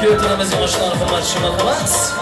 Köytünümüzün hoşlar hürmet şunalımız.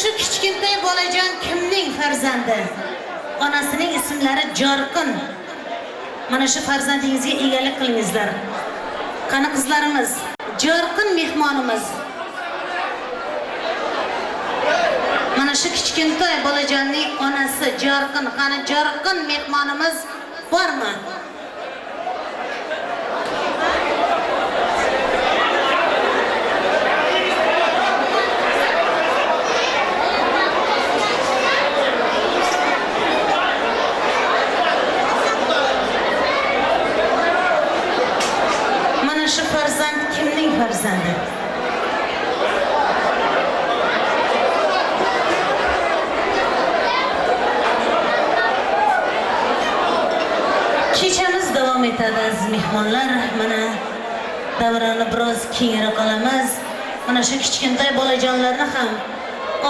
şu kichkintoy bolajon kimning farzandi? Onasining ismlari Jorqin. Mana shu farzandingizga egalik qilingizlar. Qani qizlarimiz, Jorqin mehmonimiz. Mana shu kichkintoy bolajonning onasi Jorqin, qani Jorqin mehmonimiz bormi? Mana shu farzand kimning farzandi? Kechamiz davom etadi aziz mehmonlar. Mana davrani biroz kengroq qilamiz. Mana shu kichkintoy bolajonlarni ham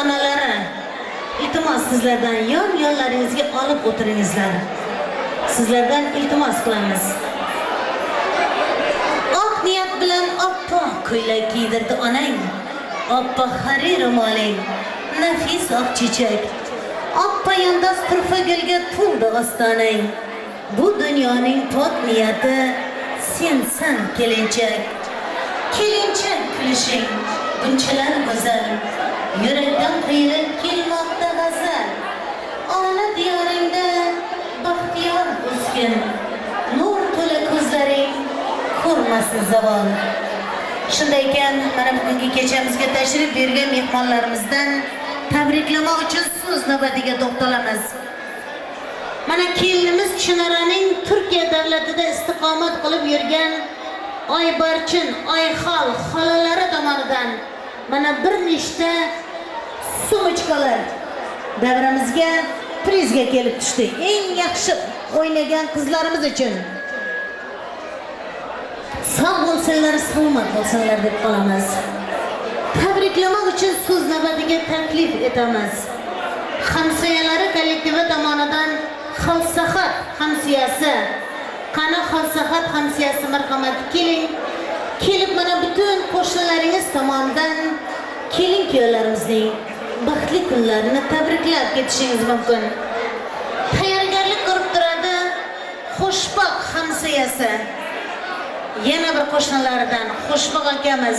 onalari iltimos sizlardan yon-yonlaringizga olib o'tiringizlar. Sizlardan iltimos qilamiz. Oq niyat bilan oppoq ko'ylak kiydirdi onang. Oppoq harir ro'moling, nafis oq chechak. Oppoq yandas turfa gulga to'ldi ostonang. Bu dunyoning pok niyati sensan kelinchak. Kelinchak kulishing bunchalar go'zal. Yurakdan quyilib kelmoqda g'azal. Ona diyoringda baxtiyor o'sgin. Nur to'la ko'zlaring ko'rmasin zavol. Shunday ekan, mana bugungi kechamizga tashrif bergan mehmonlarimizdan tabriklamoq uchun so'z navbatiga to'xtalamiz. Mana kelinimiz Chinoraning Turkiya davlatida istiqomat qilib yurgan Oybarchin, Oyxol xolalari tomonidan mana bir nechta sumchkalar davramizga prizga kelib tushdi. Eng yaxshi o'ynagan qizlarimiz uchun. Sog' bo'lsinlar, salomat bo'lsinlar deb qolamiz. Tabriklamoq uchun so'z navbatiga taklif etamiz. Hamsoyalari kollektivi tomonidan Xalsahat hamsiyasi, qani Xalsahat hamsiyasi marhamat keling. Kelib mana butun qo'shnilaringiz tomonidan kelin-kuyovlarimizning baxtli kunlarini tabriklab ketishingiz mumkin. Tayyorgarlik ko'rib turadi Xo'shboq hamsiyasi. Yana bir qo'shnilaridan Xo'shboq akamiz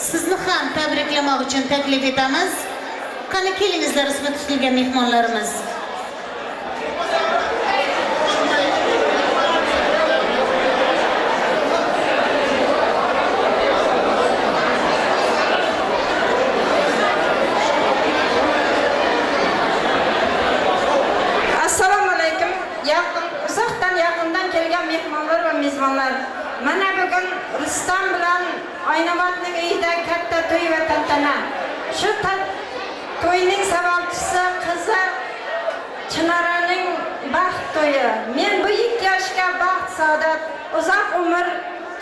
sizni ham tabriklamoq uchun taklif etamiz. Qani kelingizlar ismi tutilgan mehmonlarimiz. Mehmonlar va mezbonlar, mana bugun Rustam bilan Oynamatning uyida katta to'y va tantana. Shu to'yning sababchisi qizi Chinoraning baxt to'yi. Men bu 2 yoshga baxt, saodat, uzoq umr,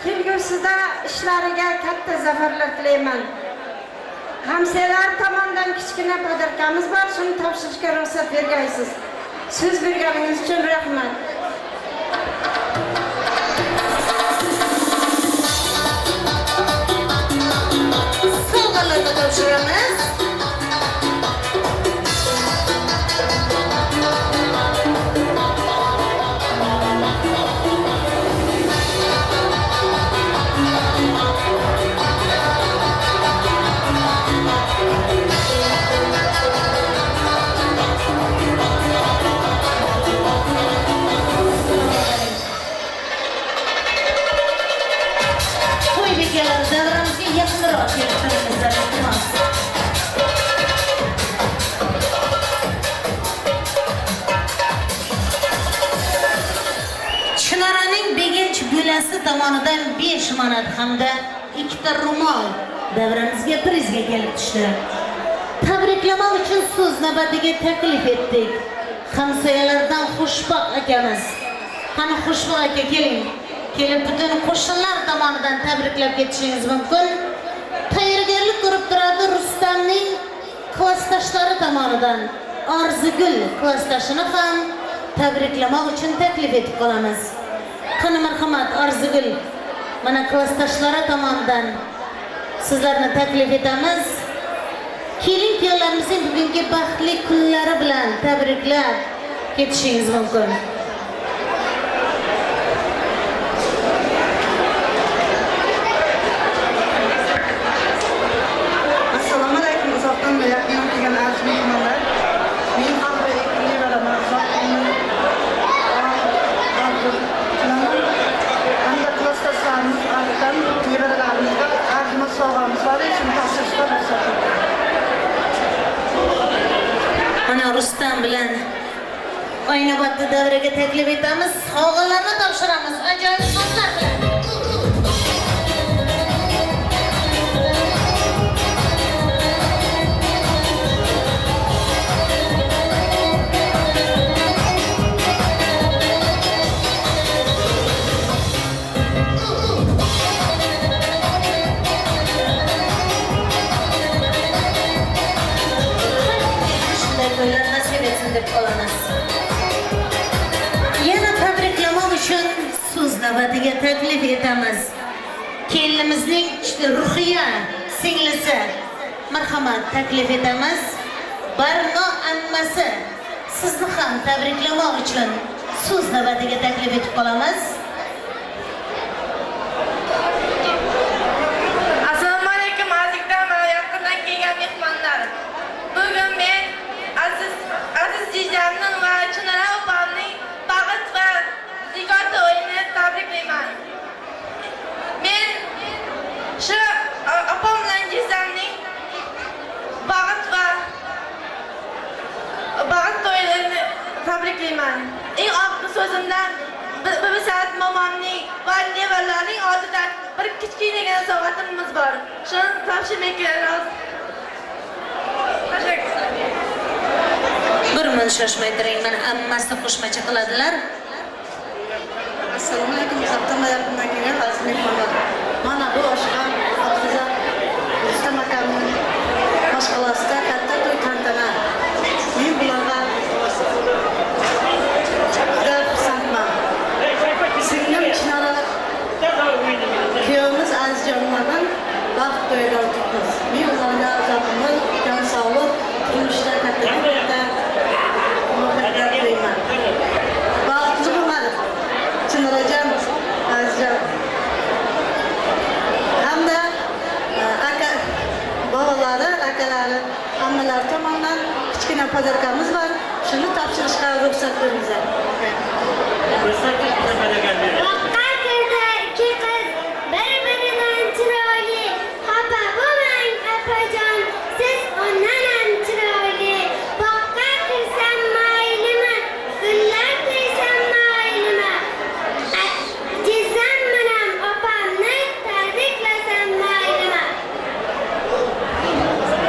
kelgusida ishlariga katta zafarlar tilayman. Hamsalar tomonidan kichkina podarkamiz bor, shuni topshirishga ruxsat bergaysiz. So'z berganingiz uchun rahmat. Sovg'alarni topshiramiz. To'y bekalari davramizga yaqinroq kelib turingizlar, iltimos. Chinoraning beginch bo'lasi tomonidan 5 manat hamda 2 ta ro'mol davramizga prizga kelib tushdi. Tabriklamoq uchun so'z navbatiga taklif etdik. Hamsoyalardan Xo'shboq akamiz. Qani Xo'shboq aka keling. Kelib butun qo'shnilar tomonidan tabriklab ketishingiz mumkin. Tayyorgarlik ko'rib turadi Rustamning klassdoshlari tomonidan. Orzugul klassdoshini ham tabriklamoq uchun taklif etib qolamiz. Qani marhamat Orzugul, mana klassdoshlari tomonidan sizlarni taklif etamiz. kelin kuyovlarimizning bugungi baxtli kunlari bilan tabriklab ketishingiz mumkin. Assalomu alaykum. Uzoqdan va yaqindan kelgan aziz mehmonlar. Men ham bir ikki beraman. Hamda klasslarimiz orqadan nevaralarimizga arzimas sovg'amiz bor, shuni topshirishga ruxsat eting. Mana Rustam bilan Oynobodda davraga taklif etamiz. Sovg'alarni topshiramiz. Ajoyib so'zlar bilan. To'ylar nasib etsin deb qolamiz. Yana tabriklamoq uchun so'z navbatiga taklif etamiz. Kelinimizning Ruhiya singlisi marhamat taklif etamiz. Barno ammasi sizni ham tabriklamoq uchun so'z navbatiga taklif etib qolamiz. Assalomu alaykum azizlar va yaqindan kelgan mehmonlar. Bugun men aziz jijamning va Chinara opamning bag'it va zigot to'yini tabriklayman. Men shu opam bilan jijamning bag'it to'yini tabriklayman. Eng oxirgi so'zimdan Bibisat momamning va nevarlarning oldidan bir kichkinagina sovg'atimiz bor. Shuni topshirmak kerak. Bir mun shoshmay turing, mana ammasi qo'shmacha qiladilar. Assalomu alaykum. Uzoqdan va yaqindan kelgan aziz mehmonlar. Mana bu oshxon Abduza Rustam akamning boshqalasida katta to'y tantana. Men bularga juda xursandman. Singlim Chinora kuyovimiz Azizjonlardan baxt to'yida o'tibmiz. Men ularga uzoq umr, jon sog'lik, turmushda katta muvaffaqiyat tilayman. Baxtli bo'ladi. Chinorajon, Azizjon. Hamda aka bolalari, akalari, hammalar tomonidan kichkina podarkamiz bor. Shuni topshirishga ruxsat beringlar. Boqqa kirdi ikki qiz, bir-biridan chiroyli. Xafa bo'lmang opajon, siz ondan ham chiroyli. Boqqa kirsam maylimi, gullar kirsam maylimi. Jizam bilan opamni tabriklasam maylimi.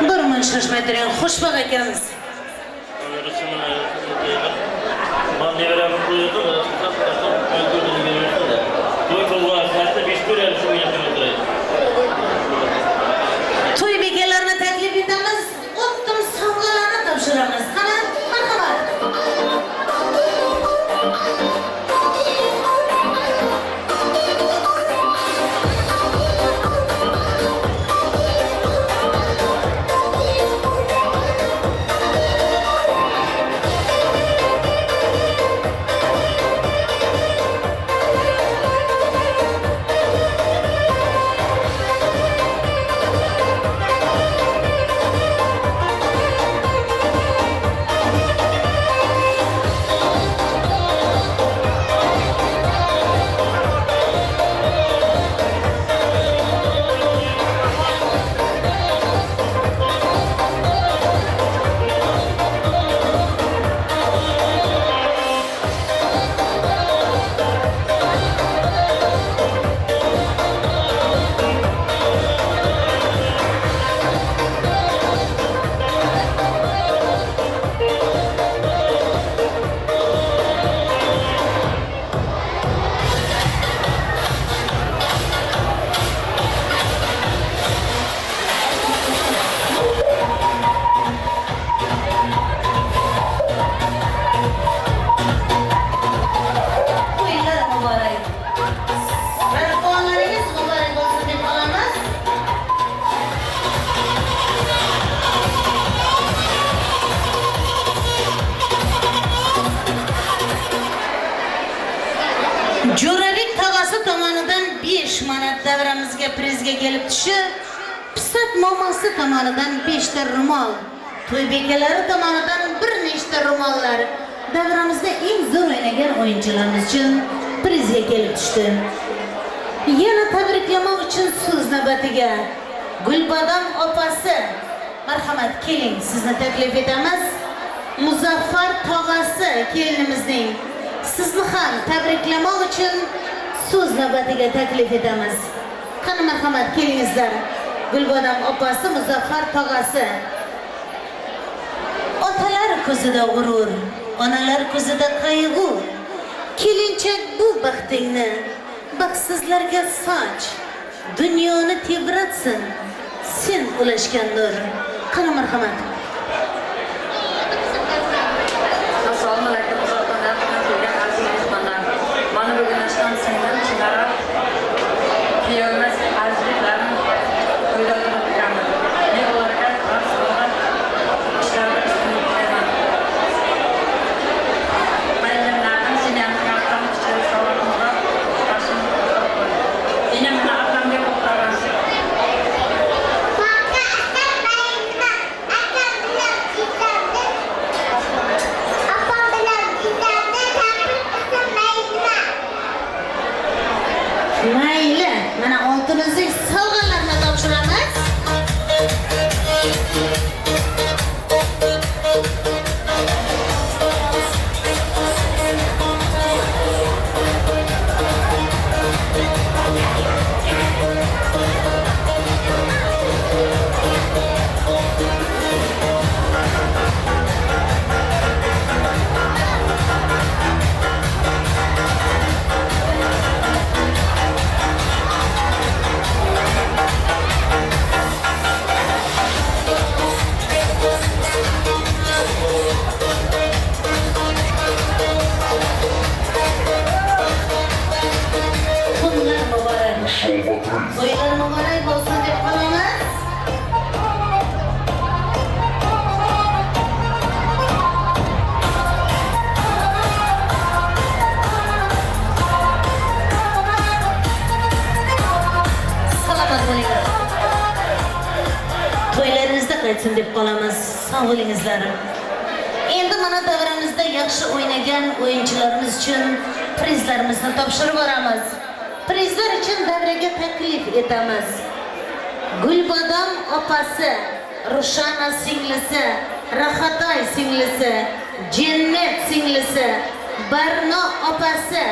Bir mun shoshmay turing, xushvaqt akamiz. To'y bekalarini taklif etamiz. O'ttim sovg'alarni topshiramiz. Qani, marhamat. Jo'rabek tog'asi tomonidan 5 manat davramizga prizga kelib tushib, Pisat momosi tomonidan 5 ta ro'mol, to'y bekalari tomonidan bir nechta ro'mollar davramizda eng zo'r o'ynagan o'yinchilarimiz uchun prizga kelib tushdi. Yana tabriklamoq uchun so'z navbatiga Gulbadam opasi, marhamat keling, sizni taklif etamiz. Muzaffar tog'asi kelinimizning sizni ham tabriklamoq uchun so'z navbatiga taklif etamiz. Qani marhamat kelingizlar. Gulbadam opasi, Muzaffar tog'asi. Otalar ko'zida g'urur, onalar ko'zida qayg'u. Kelinchak bu baxtingni baxtsizlarga soch. Dunyoni tebratsin sen ulashgan nur. Qani marhamat. Assalomu alaykum uzoqdan kelgan aziz mehmonlar. Mana bugun ashxon singlim Chinarab kuyovimiz azizlarni to'yda o'tirganmiz. Men ularga qarshi ishlarni ustunlik qilaman. Maylimlarning sinamni yaqin kichik savolimga qarshimni qo'ydim. Yana meni aqlimga qo'ydim. Mayli, mana oltimizni sovg'alarni topshiramiz. To'ylar muborak bo'lsin deb qolamiz. Salomat bo'linglar. To'ylaringizda qaytsin deb qolamiz. Sog' bo'lingizlar. Endi mana davramizda yaxshi o'ynagan o'yinchilarimiz uchun prizlarimizni topshirib boramiz. Prizlar uchun davraga taklif etamiz. Gulbadam opasi, Rushana singlisi, Rahatay singlisi, Jannat singlisi, Barno opasi,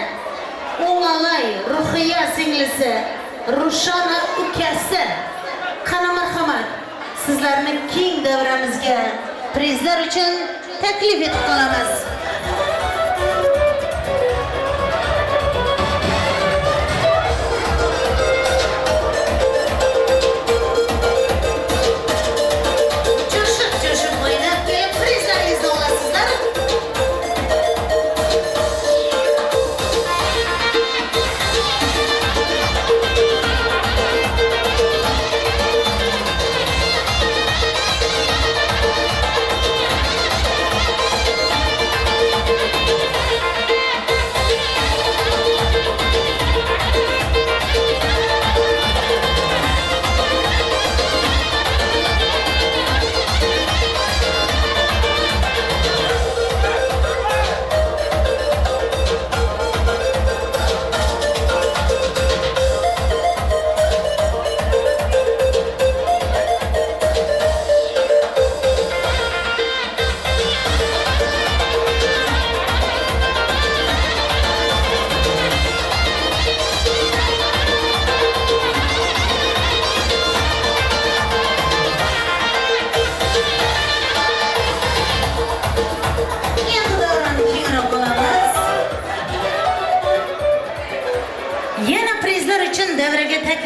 O'g'alay Ruhiya singlisi, Rushana ukasi. Qani marhamat, sizlarni keng davramizga prizlar uchun taklif etib qolamiz.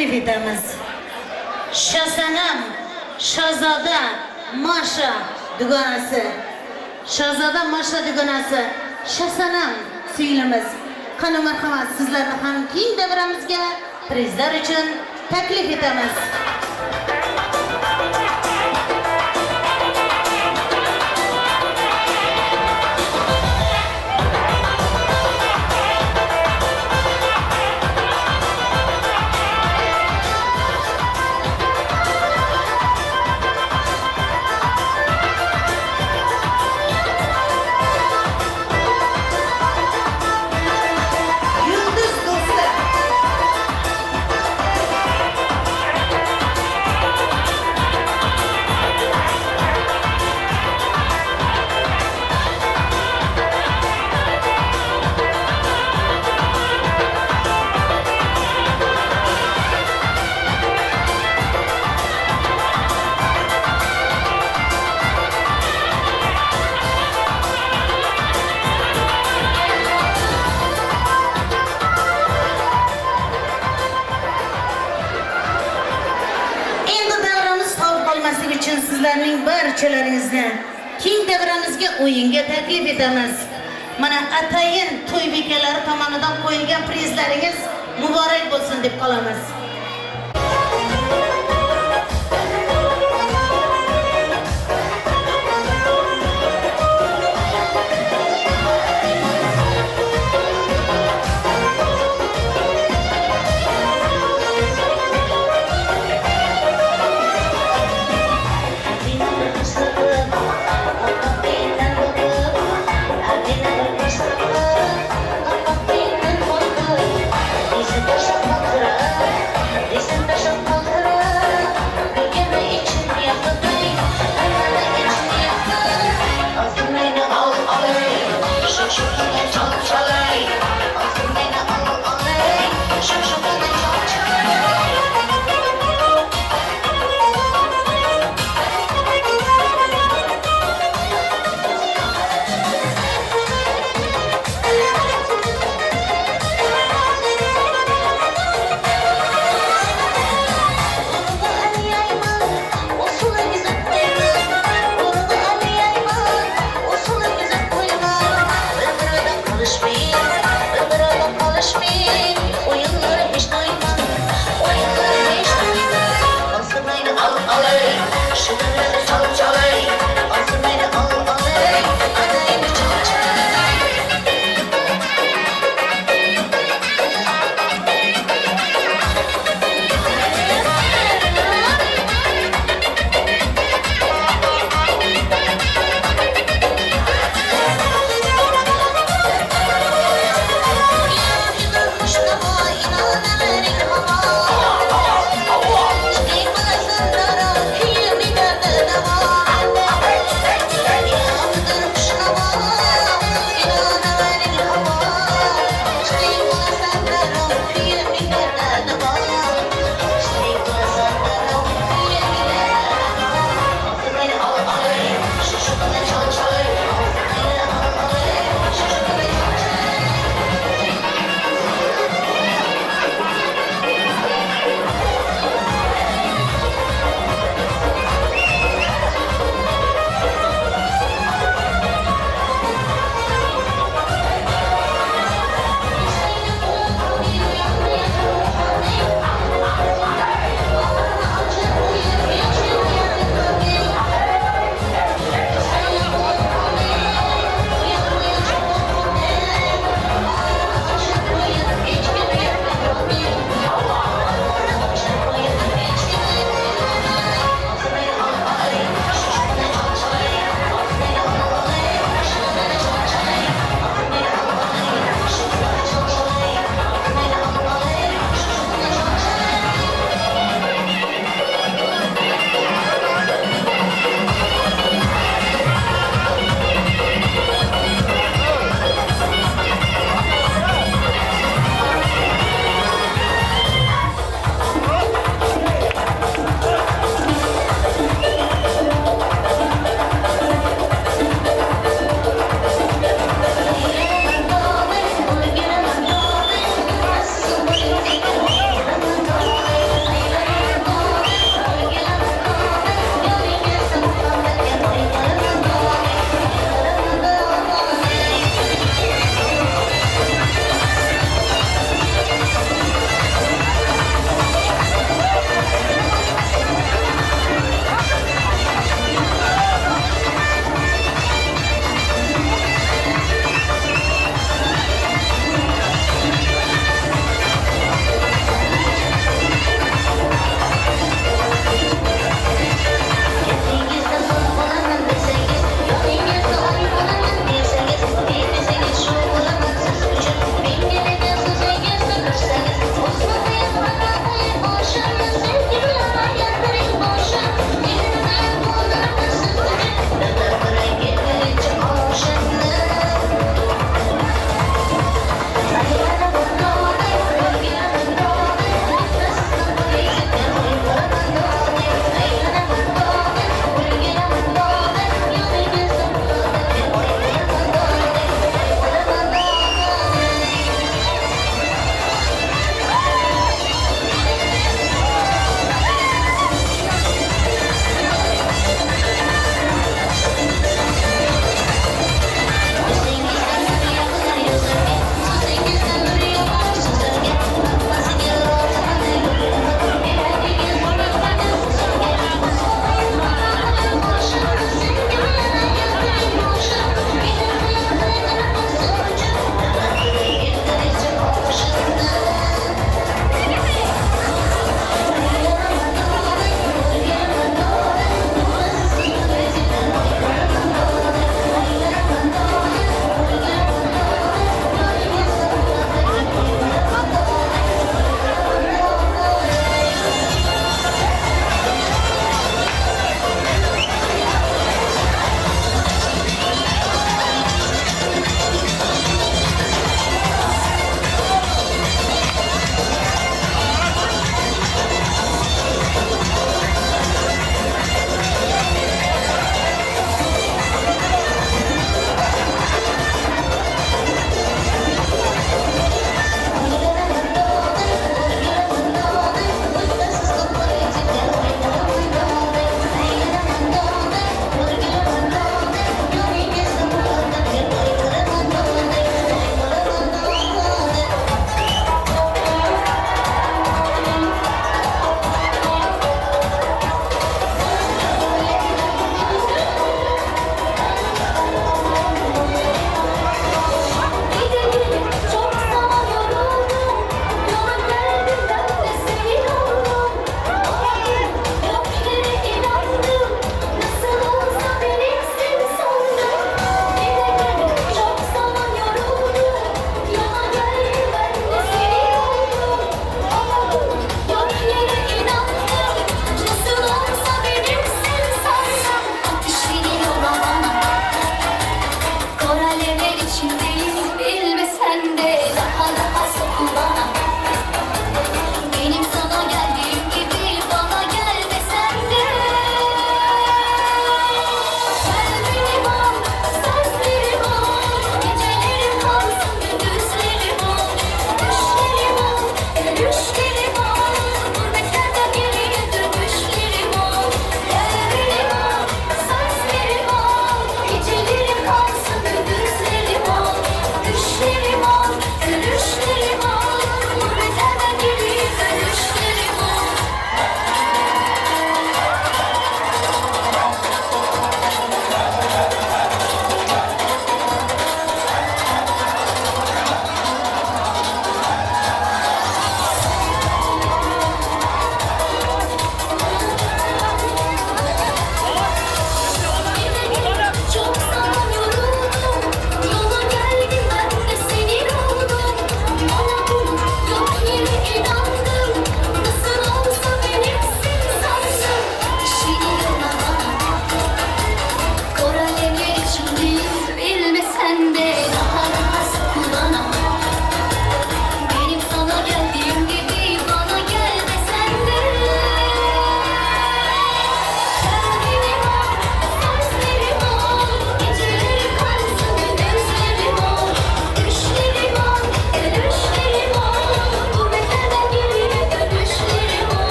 taklif etamiz. Shasanam, Shahzoda Masha dugonasi. Shahzoda Masha dugonasi, Shasanam singlimiz. Qani marhamat, sizlarni ham keng davramizga prizlar uchun taklif etamiz. mehmonlarning barchalaringizni keng davramizga o'yinga taklif etamiz. Mana atayin to'y bekalari tomonidan qo'yilgan prizlaringiz muborak bo'lsin deb qolamiz. Bisa bersama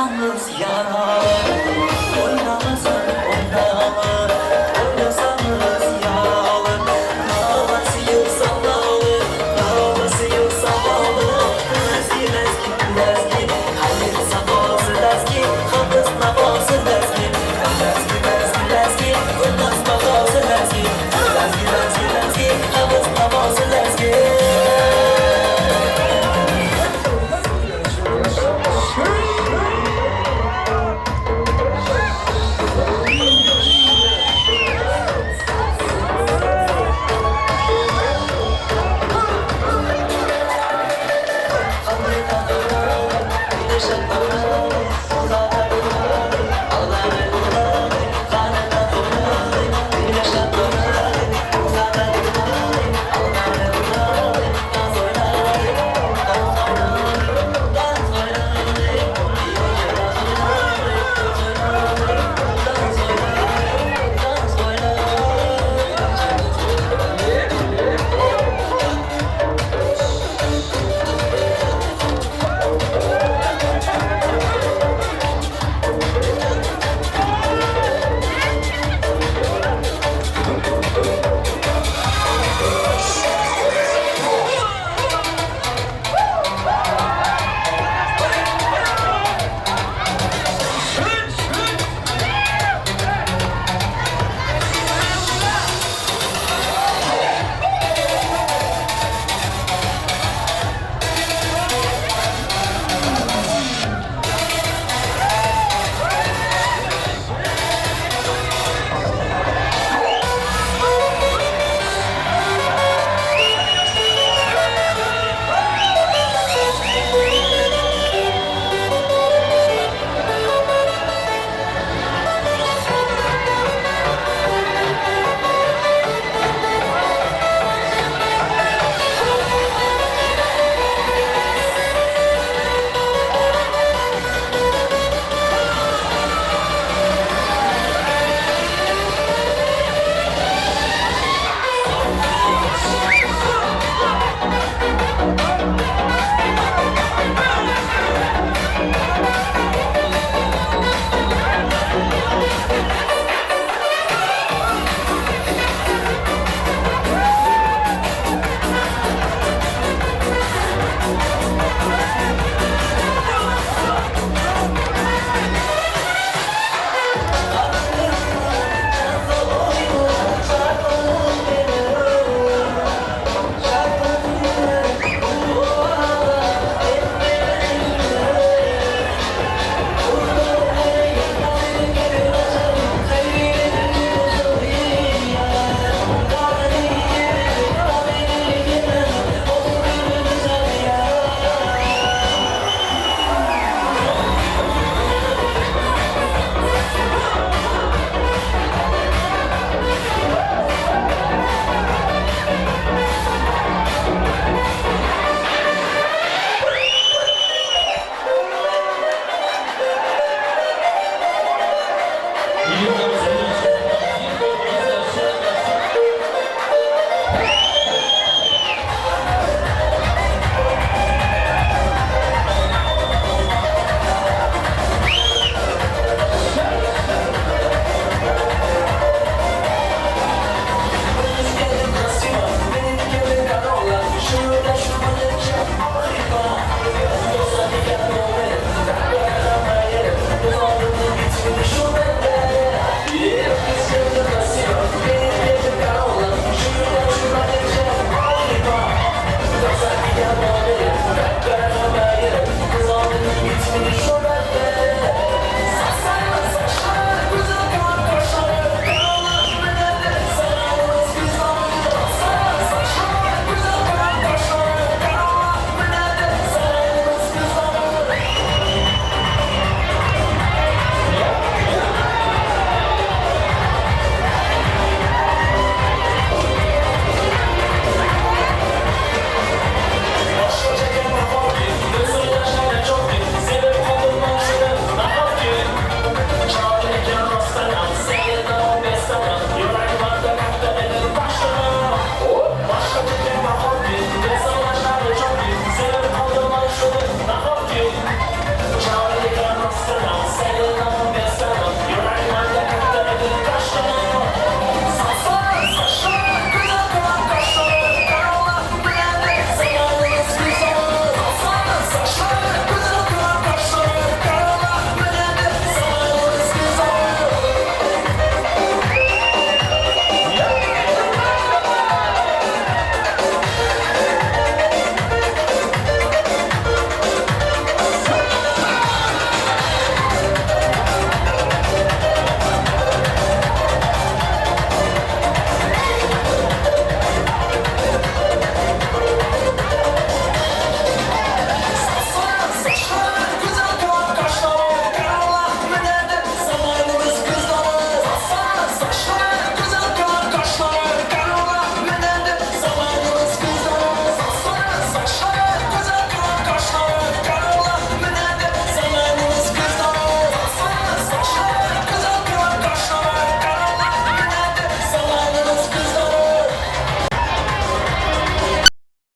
yalnız yara.